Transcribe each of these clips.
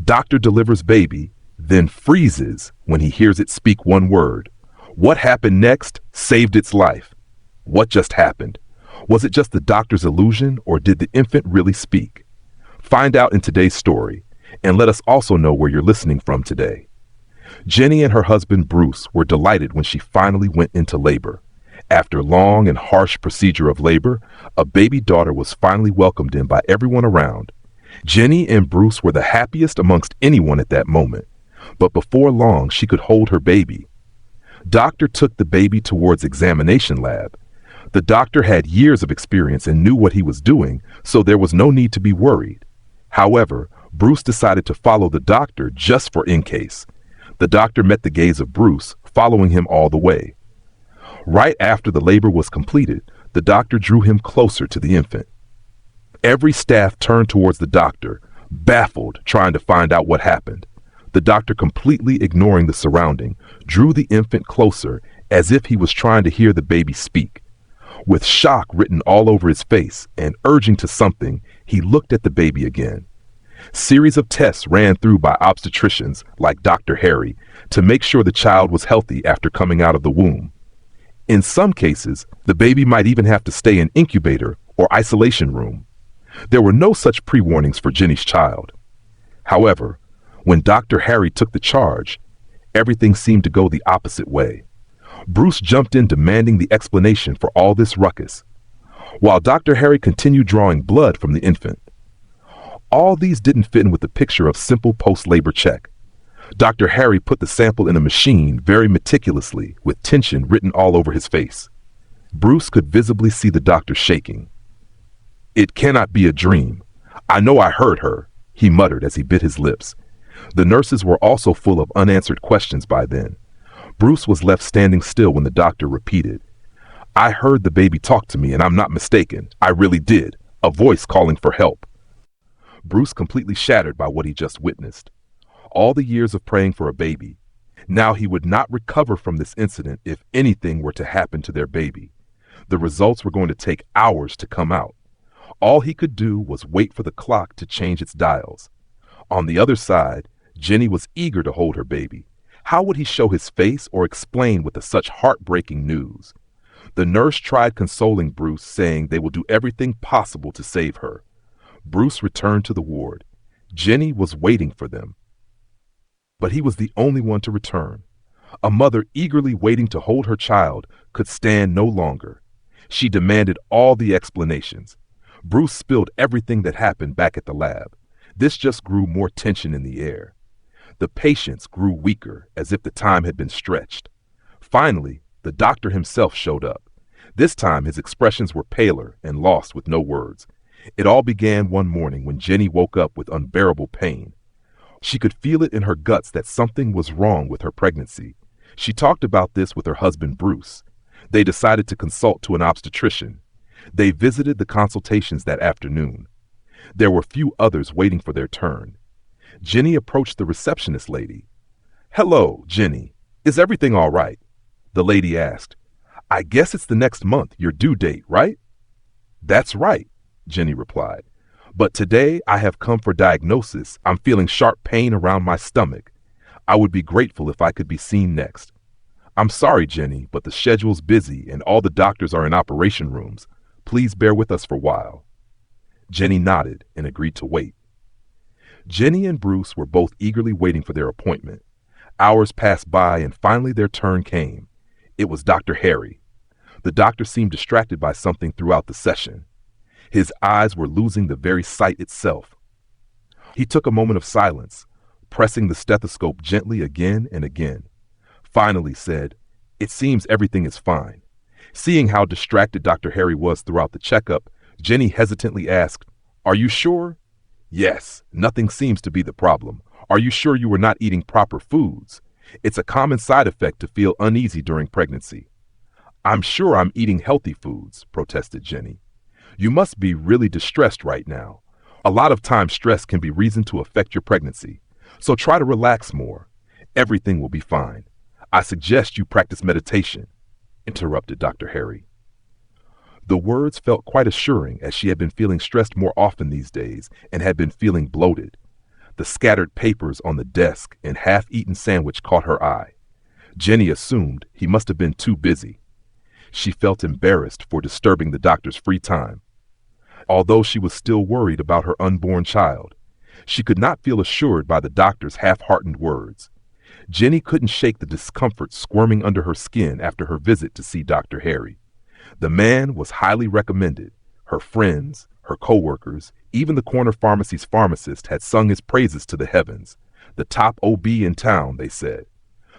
Doctor delivers baby, then freezes when he hears it speak one word. What happened next saved its life. What just happened? Was it just the doctor's illusion, or did the infant really speak? Find out in today's story, and let us also know where you're listening from today. Jenny and her husband Bruce were delighted when she finally went into labor. After long and harsh procedure of labor, a baby daughter was finally welcomed in by everyone around. Jenny and Bruce were the happiest amongst anyone at that moment, but before long she could hold her baby. Doctor took the baby towards examination lab. The doctor had years of experience and knew what he was doing, so there was no need to be worried. However, Bruce decided to follow the doctor just for in case. The doctor met the gaze of Bruce, following him all the way. Right after the labor was completed, the doctor drew him closer to the infant. Every staff turned towards the doctor, baffled, trying to find out what happened. The doctor, completely ignoring the surrounding, drew the infant closer as if he was trying to hear the baby speak. With shock written all over his face and urging to something, he looked at the baby again. Series of tests ran through by obstetricians like Dr. Harry to make sure the child was healthy after coming out of the womb. In some cases, the baby might even have to stay in incubator or isolation room. There were no such pre-warnings for Jenny's child. However, when Dr. Harry took the charge, everything seemed to go the opposite way. Bruce jumped in demanding the explanation for all this ruckus, while Dr. Harry continued drawing blood from the infant. All these didn't fit in with the picture of simple post-labor check. Dr. Harry put the sample in a machine very meticulously, with tension written all over his face. Bruce could visibly see the doctor shaking. "It cannot be a dream. I know I heard her," he muttered as he bit his lips. The nurses were also full of unanswered questions by then. Bruce was left standing still when the doctor repeated, "I heard the baby talk to me, and I'm not mistaken. I really did. A voice calling for help." Bruce completely shattered by what he just witnessed. All the years of praying for a baby. Now he would not recover from this incident if anything were to happen to their baby. The results were going to take hours to come out. All he could do was wait for the clock to change its dials. On the other side, Jenny was eager to hold her baby. How would he show his face or explain with such heartbreaking news? The nurse tried consoling Bruce, saying they will do everything possible to save her. Bruce returned to the ward. Jenny was waiting for them. But he was the only one to return. A mother eagerly waiting to hold her child could stand no longer. She demanded all the explanations. Bruce spilled everything that happened back at the lab. This just grew more tension in the air. The patients grew weaker, as if the time had been stretched. Finally, the doctor himself showed up. This time his expressions were paler and lost with no words. It all began one morning when Jenny woke up with unbearable pain. She could feel it in her guts that something was wrong with her pregnancy. She talked about this with her husband Bruce. They decided to consult to an obstetrician. They visited the consultations that afternoon. There were few others waiting for their turn. Jenny approached the receptionist lady. "Hello, Jenny. Is everything all right?" The lady asked. "I guess it's the next month, your due date, right?" "That's right," Jenny replied. "But today I have come for diagnosis. I'm feeling sharp pain around my stomach. I would be grateful if I could be seen next." "I'm sorry, Jenny, but the schedule's busy and all the doctors are in operation rooms. Please bear with us for a while." Jenny nodded and agreed to wait. Jenny and Bruce were both eagerly waiting for their appointment. Hours passed by and finally their turn came. It was Dr. Harry. The doctor seemed distracted by something throughout the session. His eyes were losing the very sight itself. He took a moment of silence, pressing the stethoscope gently again and again. Finally said, "It seems everything is fine." Seeing how distracted Dr. Harry was throughout the checkup, Jenny hesitantly asked, "Are you sure?" "Yes, nothing seems to be the problem. Are you sure you were not eating proper foods? It's a common side effect to feel uneasy during pregnancy." "I'm sure I'm eating healthy foods," protested Jenny. "You must be really distressed right now. A lot of times stress can be reason to affect your pregnancy. So try to relax more. Everything will be fine. I suggest you practice meditation," interrupted Dr. Harry. The words felt quite assuring, as she had been feeling stressed more often these days and had been feeling bloated. The scattered papers on the desk and half-eaten sandwich caught her eye. Jenny assumed he must have been too busy. She felt embarrassed for disturbing the doctor's free time. Although she was still worried about her unborn child, she could not feel assured by the doctor's half-hearted words. Jenny couldn't shake the discomfort squirming under her skin after her visit to see Dr. Harry. The man was highly recommended. Her friends, her co-workers, even the corner pharmacy's pharmacist had sung his praises to the heavens. The top OB in town, they said.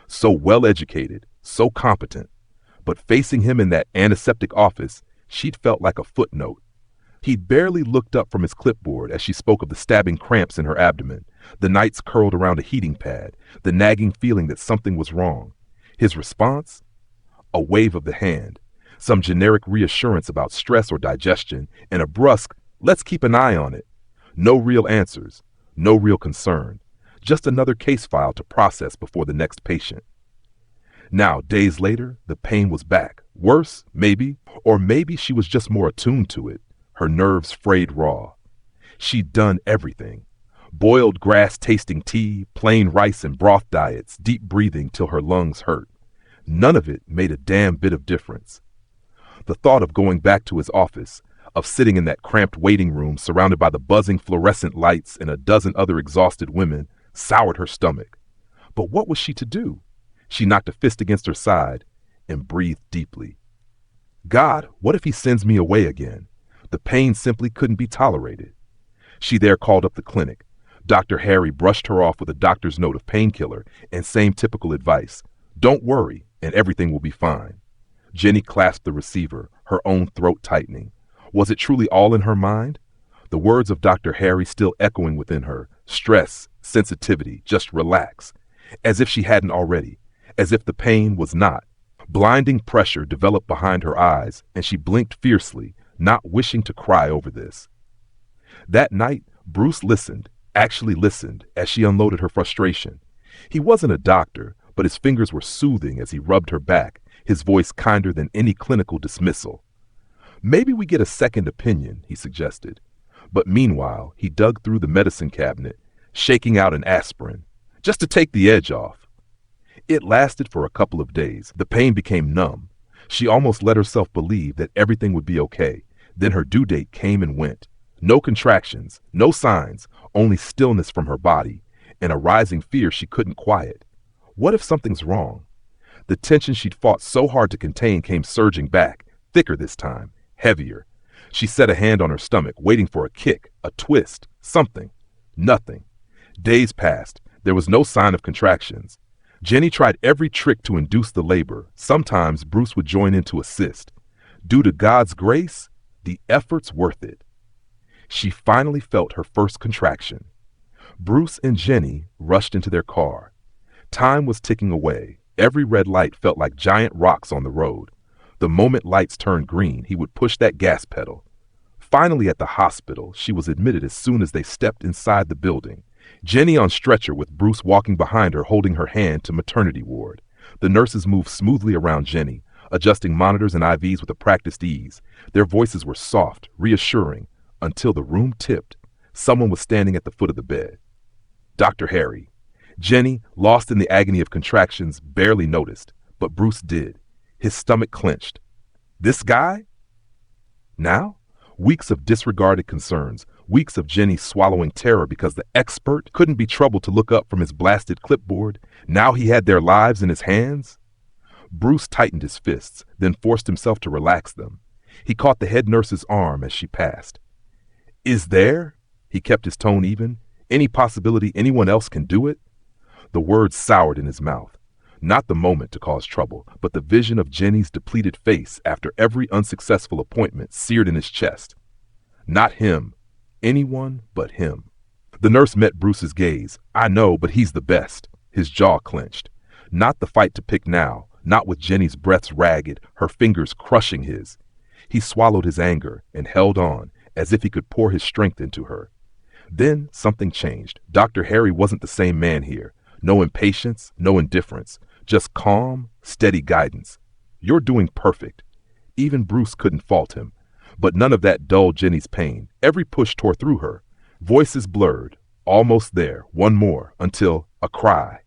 So well-educated, so competent. But facing him in that antiseptic office, she'd felt like a footnote. He'd barely looked up from his clipboard as she spoke of the stabbing cramps in her abdomen, the nights curled around a heating pad, the nagging feeling that something was wrong. His response? A wave of the hand, some generic reassurance about stress or digestion, and a brusque, let's keep an eye on it. No real answers, no real concern, just another case file to process before the next patient. Now, days later, the pain was back. Worse, maybe, or maybe she was just more attuned to it. Her nerves frayed raw. She'd done everything. Boiled grass-tasting tea, plain rice and broth diets, deep breathing till her lungs hurt. None of it made a damn bit of difference. The thought of going back to his office, of sitting in that cramped waiting room surrounded by the buzzing fluorescent lights and a dozen other exhausted women, soured her stomach. But what was she to do? She knocked a fist against her side and breathed deeply. God, what if he sends me away again? The pain simply couldn't be tolerated. She there called up the clinic. Dr. Harry brushed her off with a doctor's note of painkiller and same typical advice. Don't worry, and everything will be fine. Jenny clasped the receiver, her own throat tightening. Was it truly all in her mind? The words of Dr. Harry still echoing within her. Stress, sensitivity, just relax. As if she hadn't already. As if the pain was not. Blinding pressure developed behind her eyes, and she blinked fiercely, not wishing to cry over this. That night, Bruce listened, actually listened, as she unloaded her frustration. He wasn't a doctor, but his fingers were soothing as he rubbed her back, his voice kinder than any clinical dismissal. Maybe we get a second opinion, he suggested. But meanwhile, he dug through the medicine cabinet, shaking out an aspirin, just to take the edge off. It lasted for a couple of days. The pain became numb. She almost let herself believe that everything would be okay. Then her due date came and went. No contractions, no signs, only stillness from her body, and a rising fear she couldn't quiet. What if something's wrong? The tension she'd fought so hard to contain came surging back, thicker this time, heavier. She set a hand on her stomach, waiting for a kick, a twist, something. Nothing. Days passed. There was no sign of contractions. Jenny tried every trick to induce the labor. Sometimes Bruce would join in to assist. Due to God's grace, the effort's worth it. She finally felt her first contraction. Bruce and Jenny rushed into their car. Time was ticking away. Every red light felt like giant rocks on the road. The moment lights turned green, he would push that gas pedal. Finally at the hospital, she was admitted as soon as they stepped inside the building. Jenny on stretcher with Bruce walking behind her holding her hand to maternity ward. The nurses moved smoothly around Jenny, adjusting monitors and IVs with a practiced ease. Their voices were soft, reassuring, until the room tipped. Someone was standing at the foot of the bed. Dr. Harry. Jenny, lost in the agony of contractions, barely noticed, but Bruce did. His stomach clenched. This guy? Now? Weeks of disregarded concerns, weeks of Jenny swallowing terror because the expert couldn't be troubled to look up from his blasted clipboard. Now he had their lives in his hands. Bruce tightened his fists, then forced himself to relax them. He caught the head nurse's arm as she passed. Is there, he kept his tone even, any possibility anyone else can do it? The words soured in his mouth. Not the moment to cause trouble, but the vision of Jenny's depleted face after every unsuccessful appointment seared in his chest. Not him. Anyone but him. The nurse met Bruce's gaze. I know, but he's the best. His jaw clenched. Not the fight to pick now, not with Jenny's breaths ragged, her fingers crushing his. He swallowed his anger and held on, as if he could pour his strength into her. Then something changed. Dr. Harry wasn't the same man here. No impatience, no indifference. Just calm, steady guidance. You're doing perfect. Even Bruce couldn't fault him. But none of that dulled Jenny's pain. Every push tore through her. Voices blurred. Almost there, one more, until a cry.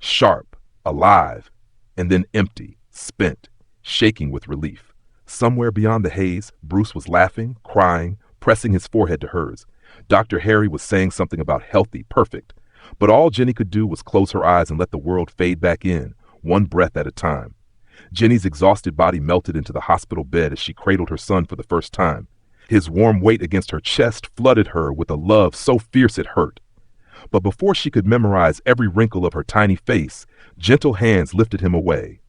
Sharp, alive, and then empty, spent, shaking with relief. Somewhere beyond the haze, Bruce was laughing, crying, pressing his forehead to hers. Dr. Harry was saying something about healthy, perfect. But all Jenny could do was close her eyes and let the world fade back in, one breath at a time. Jenny's exhausted body melted into the hospital bed as she cradled her son for the first time. His warm weight against her chest flooded her with a love so fierce it hurt. But before she could memorize every wrinkle of her tiny face, gentle hands lifted him away.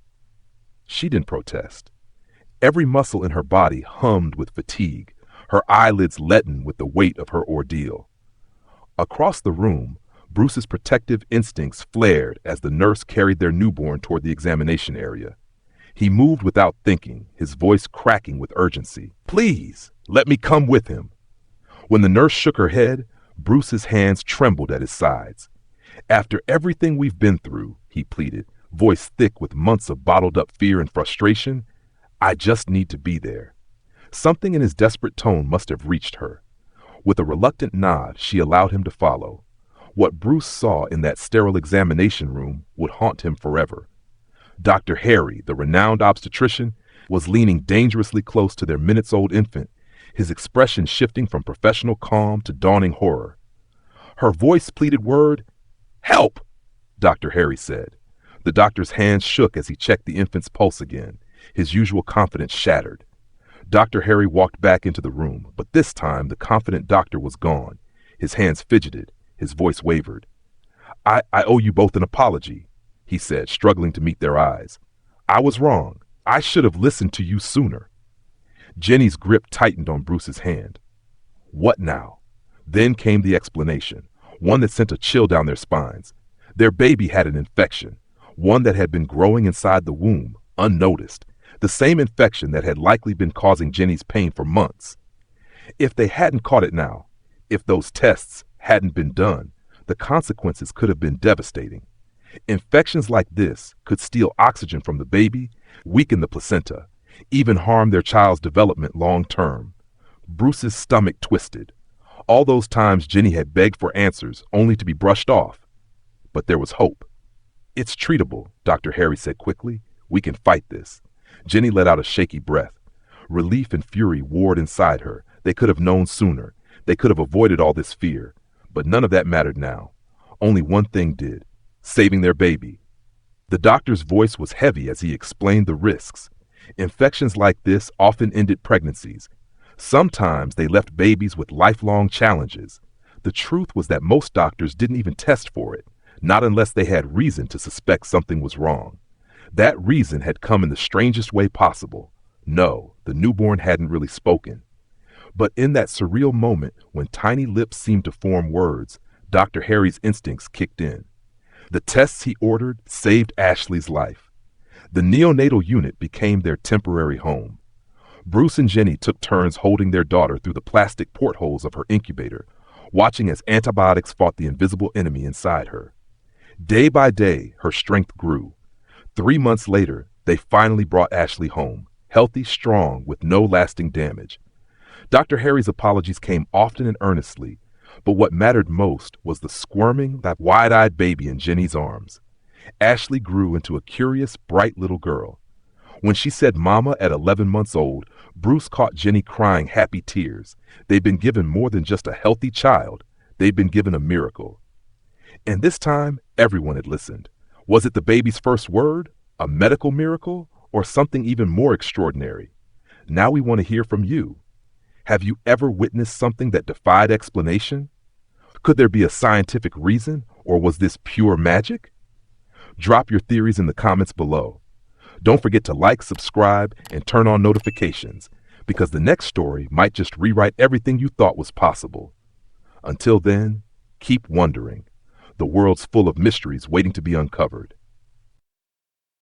She didn't protest. Every muscle in her body hummed with fatigue, her eyelids leaden with the weight of her ordeal. Across the room, Bruce's protective instincts flared as the nurse carried their newborn toward the examination area. He moved without thinking, his voice cracking with urgency. "Please, let me come with him." When the nurse shook her head, Bruce's hands trembled at his sides. "After everything we've been through," he pleaded, voice thick with months of bottled-up fear and frustration, "I just need to be there." Something in his desperate tone must have reached her. With a reluctant nod, she allowed him to follow. What Bruce saw in that sterile examination room would haunt him forever. Dr. Harry, the renowned obstetrician, was leaning dangerously close to their minutes-old infant, his expression shifting from professional calm to dawning horror. Her voice pleaded word, "Help!" Dr. Harry said. The doctor's hands shook as he checked the infant's pulse again, his usual confidence shattered. Dr. Harry walked back into the room, but this time the confident doctor was gone. His hands fidgeted, his voice wavered. I owe you both an apology," he said, struggling to meet their eyes. "I was wrong. I should have listened to you sooner." Jenny's grip tightened on Bruce's hand. What now? Then came the explanation, one that sent a chill down their spines. Their baby had an infection, one that had been growing inside the womb, unnoticed, the same infection that had likely been causing Jenny's pain for months. If they hadn't caught it now, if those tests hadn't been done, the consequences could have been devastating. Infections like this could steal oxygen from the baby, weaken the placenta, even harm their child's development long term. Bruce's stomach twisted. All those times Jenny had begged for answers only to be brushed off. But there was hope. "It's treatable," Dr. Harry said quickly. "We can fight this." Jenny let out a shaky breath. Relief and fury warred inside her. They could have known sooner. They could have avoided all this fear. But none of that mattered now. Only one thing did: saving their baby. The doctor's voice was heavy as he explained the risks. Infections like this often ended pregnancies. Sometimes they left babies with lifelong challenges. The truth was that most doctors didn't even test for it, not unless they had reason to suspect something was wrong. That reason had come in the strangest way possible. No, the newborn hadn't really spoken. But in that surreal moment when tiny lips seemed to form words, Dr. Harry's instincts kicked in. The tests he ordered saved Ashley's life. The neonatal unit became their temporary home. Bruce and Jenny took turns holding their daughter through the plastic portholes of her incubator, watching as antibiotics fought the invisible enemy inside her. Day by day, her strength grew. 3 months later, they finally brought Ashley home, healthy, strong, with no lasting damage. Dr. Harry's apologies came often and earnestly, but what mattered most was the squirming, that wide-eyed baby in Jenny's arms. Ashley grew into a curious, bright little girl. When she said "Mama" at 11 months old, Bruce caught Jenny crying happy tears. They'd been given more than just a healthy child. They'd been given a miracle. And this time, everyone had listened. Was it the baby's first word, a medical miracle, or something even more extraordinary? Now we want to hear from you. Have you ever witnessed something that defied explanation? Could there be a scientific reason, or was this pure magic? Drop your theories in the comments below. Don't forget to like, subscribe, and turn on notifications, because the next story might just rewrite everything you thought was possible. Until then, keep wondering. The world's full of mysteries waiting to be uncovered.